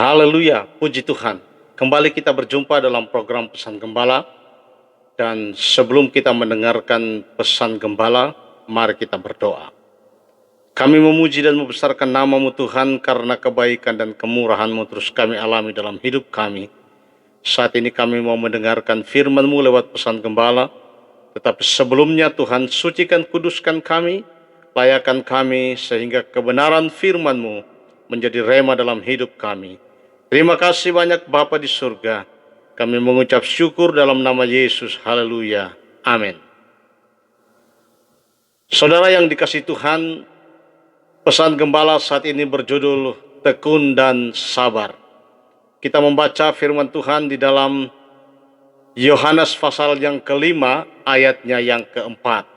Haleluya, puji Tuhan. Kembali kita berjumpa dalam program Pesan Gembala. Dan sebelum kita mendengarkan pesan Gembala, mari kita berdoa. Kami memuji dan membesarkan nama-Mu Tuhan karena kebaikan dan kemurahan-Mu terus kami alami dalam hidup kami. Saat ini kami mau mendengarkan firman-Mu lewat pesan Gembala. Tetapi sebelumnya Tuhan, sucikan kuduskan kami, layakan kami sehingga kebenaran firman-Mu menjadi rema dalam hidup kami. Terima kasih banyak Bapa di surga. Kami mengucap syukur dalam nama Yesus. Haleluya. Amin. Saudara yang dikasihi Tuhan, pesan Gembala saat ini berjudul Tekun dan Sabar. Kita membaca firman Tuhan di dalam Yohanes pasal yang kelima, ayatnya yang keempat.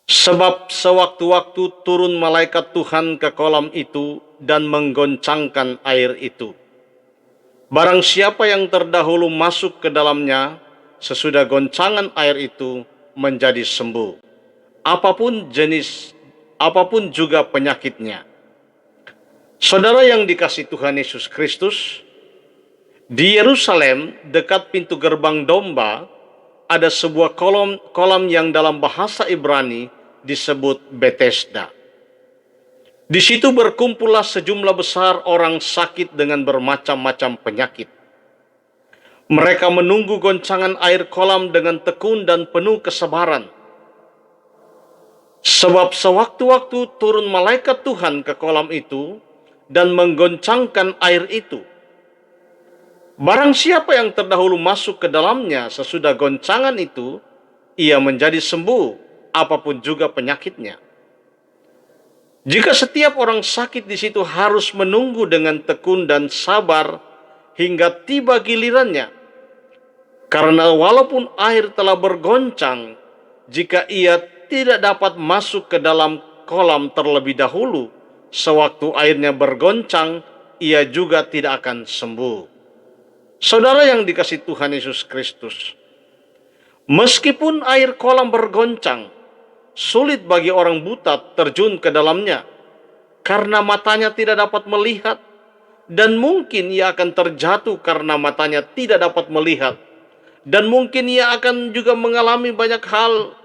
Sebab sewaktu-waktu turun malaikat Tuhan ke kolam itu dan menggoncangkan air itu. Barang siapa yang terdahulu masuk ke dalamnya, sesudah goncangan air itu menjadi sembuh. Apapun jenis, apapun juga penyakitnya. Saudara yang dikasihi Tuhan Yesus Kristus, di Yerusalem dekat pintu gerbang domba, ada sebuah kolam yang dalam bahasa Ibrani disebut Bethesda. Di situ berkumpullah sejumlah besar orang sakit dengan bermacam-macam penyakit. Mereka menunggu goncangan air kolam dengan tekun dan penuh kesabaran. Sebab sewaktu-waktu turun malaikat Tuhan ke kolam itu dan menggoncangkan air itu. Barang siapa yang terdahulu masuk ke dalamnya sesudah goncangan itu, ia menjadi sembuh, apapun juga penyakitnya. Jika setiap orang sakit di situ harus menunggu dengan tekun dan sabar hingga tiba gilirannya, karena walaupun air telah bergoncang, jika ia tidak dapat masuk ke dalam kolam terlebih dahulu, sewaktu airnya bergoncang, ia juga tidak akan sembuh. Saudara yang dikasihi Tuhan Yesus Kristus, meskipun air kolam bergoncang, sulit bagi orang buta terjun ke dalamnya karena matanya tidak dapat melihat, dan mungkin ia akan terjatuh karena matanya tidak dapat melihat, dan mungkin ia akan juga mengalami banyak hal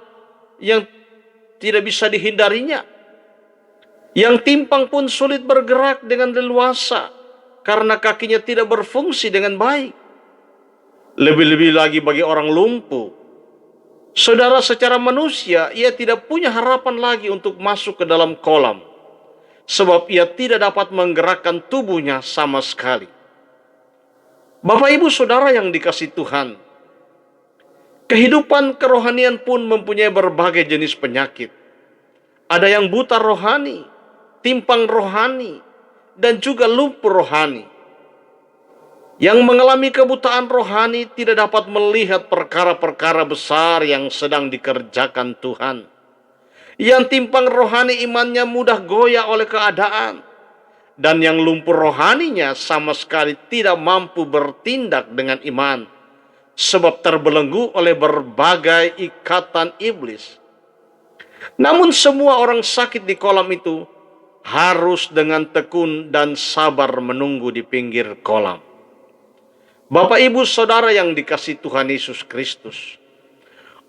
yang tidak bisa dihindarinya. Yang timpang pun sulit bergerak dengan leluasa karena kakinya tidak berfungsi dengan baik. Lebih-lebih lagi bagi orang lumpuh. Saudara, secara manusia, ia tidak punya harapan lagi untuk masuk ke dalam kolam. Sebab ia tidak dapat menggerakkan tubuhnya sama sekali. Bapak ibu saudara yang dikasihi Tuhan, kehidupan kerohanian pun mempunyai berbagai jenis penyakit. Ada yang buta rohani, timpang rohani, dan juga lumpuh rohani. Yang mengalami kebutaan rohani tidak dapat melihat perkara-perkara besar yang sedang dikerjakan Tuhan. Yang timpang rohani imannya mudah goyah oleh keadaan. Dan yang lumpuh rohaninya sama sekali tidak mampu bertindak dengan iman. Sebab terbelenggu oleh berbagai ikatan iblis. Namun semua orang sakit di kolam itu harus dengan tekun dan sabar menunggu di pinggir kolam. Bapak ibu saudara yang dikasihi Tuhan Yesus Kristus,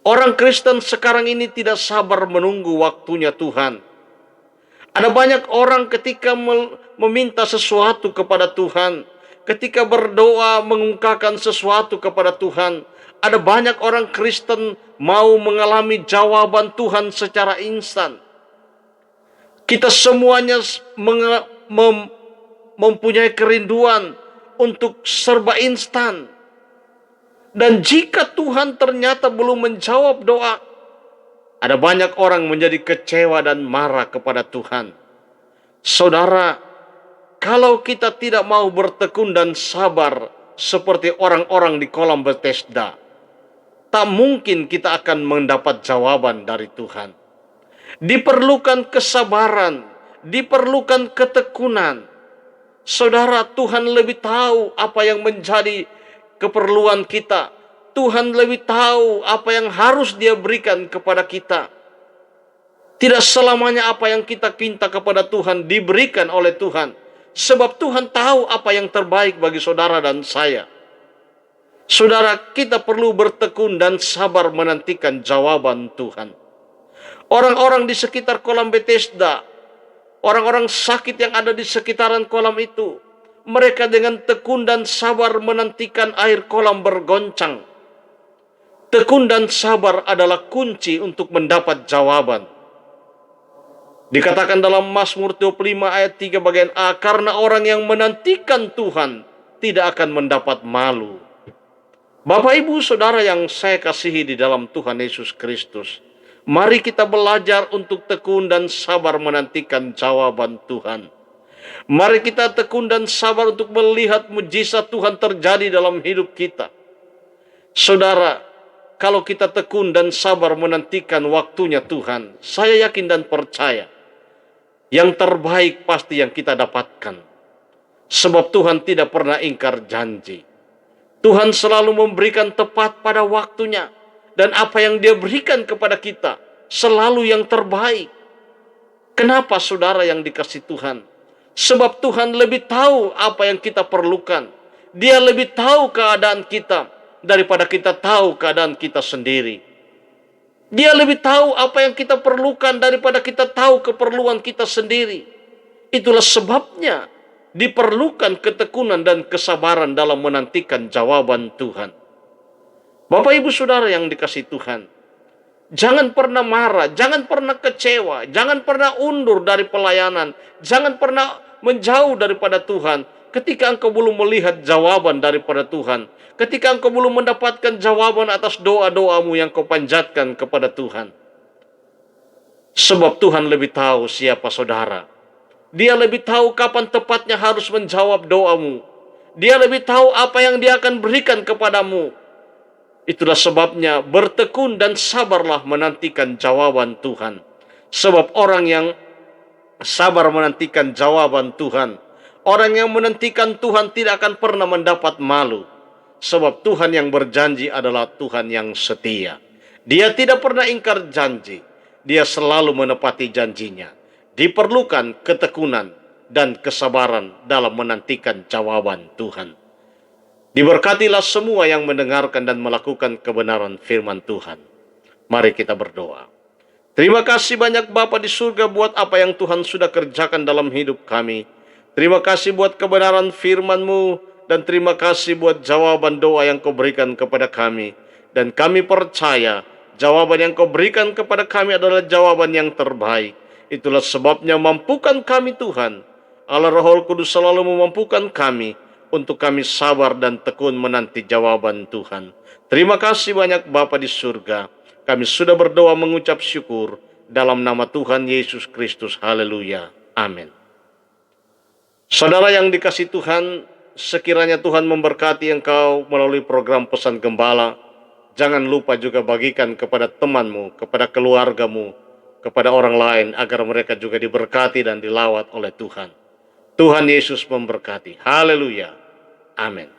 orang Kristen sekarang ini tidak sabar menunggu waktunya Tuhan. Ada banyak orang ketika meminta sesuatu kepada Tuhan, ketika berdoa mengungkapkan sesuatu kepada Tuhan, ada banyak orang Kristen mau mengalami jawaban Tuhan secara instan. Kita semuanya mempunyai kerinduan untuk serba instan. Dan jika Tuhan ternyata belum menjawab doa, ada banyak orang menjadi kecewa dan marah kepada Tuhan. Saudara, kalau kita tidak mau bertekun dan sabar seperti orang-orang di kolam Bethesda, tak mungkin kita akan mendapat jawaban dari Tuhan. Diperlukan kesabaran, diperlukan ketekunan. Saudara, Tuhan lebih tahu apa yang menjadi keperluan kita. Tuhan lebih tahu apa yang harus Dia berikan kepada kita. Tidak selamanya apa yang kita minta kepada Tuhan diberikan oleh Tuhan. Sebab Tuhan tahu apa yang terbaik bagi saudara dan saya. Saudara, kita perlu bertekun dan sabar menantikan jawaban Tuhan. Orang-orang di sekitar kolam Bethesda, orang-orang sakit yang ada di sekitaran kolam itu, mereka dengan tekun dan sabar menantikan air kolam bergoncang. Tekun dan sabar adalah kunci untuk mendapat jawaban. Dikatakan dalam Mazmur 25 ayat 3 bagian A, karena orang yang menantikan Tuhan tidak akan mendapat malu. Bapak, Ibu, Saudara yang saya kasihi di dalam Tuhan Yesus Kristus, mari kita belajar untuk tekun dan sabar menantikan jawaban Tuhan. Mari kita tekun dan sabar untuk melihat mujizat Tuhan terjadi dalam hidup kita. Saudara, kalau kita tekun dan sabar menantikan waktunya Tuhan, saya yakin dan percaya, yang terbaik pasti yang kita dapatkan. Sebab Tuhan tidak pernah ingkar janji. Tuhan selalu memberikan tepat pada waktunya. Dan apa yang Dia berikan kepada kita selalu yang terbaik. Kenapa saudara yang dikasih Tuhan? Sebab Tuhan lebih tahu apa yang kita perlukan. Dia lebih tahu keadaan kita daripada kita tahu keadaan kita sendiri. Dia lebih tahu apa yang kita perlukan daripada kita tahu keperluan kita sendiri. Itulah sebabnya diperlukan ketekunan dan kesabaran dalam menantikan jawaban Tuhan. Bapak, Ibu, Saudara yang dikasih Tuhan, jangan pernah marah, jangan pernah kecewa, jangan pernah undur dari pelayanan, jangan pernah menjauh daripada Tuhan ketika engkau belum melihat jawaban daripada Tuhan, ketika engkau belum mendapatkan jawaban atas doa-doamu yang kau panjatkan kepada Tuhan. Sebab Tuhan lebih tahu siapa saudara. Dia lebih tahu kapan tepatnya harus menjawab doamu. Dia lebih tahu apa yang Dia akan berikan kepadamu. Itulah sebabnya bertekun dan sabarlah menantikan jawaban Tuhan. Sebab orang yang sabar menantikan jawaban Tuhan, orang yang menantikan Tuhan tidak akan pernah mendapat malu. Sebab Tuhan yang berjanji adalah Tuhan yang setia. Dia tidak pernah ingkar janji. Dia selalu menepati janjinya. Diperlukan ketekunan dan kesabaran dalam menantikan jawaban Tuhan. Diberkatilah semua yang mendengarkan dan melakukan kebenaran firman Tuhan. Mari kita berdoa. Terima kasih banyak Bapa di surga buat apa yang Tuhan sudah kerjakan dalam hidup kami. Terima kasih buat kebenaran firman-Mu dan terima kasih buat jawaban doa yang Kau berikan kepada kami. Dan kami percaya jawaban yang Kau berikan kepada kami adalah jawaban yang terbaik. Itulah sebabnya mampukan kami Tuhan. Allah Roh Kudus selalu memampukan kami untuk kami sabar dan tekun menanti jawaban Tuhan. Terima kasih banyak Bapa di surga. Kami sudah berdoa mengucap syukur dalam nama Tuhan Yesus Kristus. Haleluya. Amin. Saudara yang dikasih Tuhan, sekiranya Tuhan memberkati engkau melalui program Pesan Gembala. Jangan lupa juga bagikan kepada temanmu, kepada keluargamu, kepada orang lain agar mereka juga diberkati dan dilawat oleh Tuhan. Tuhan Yesus memberkati. Haleluya. Amin.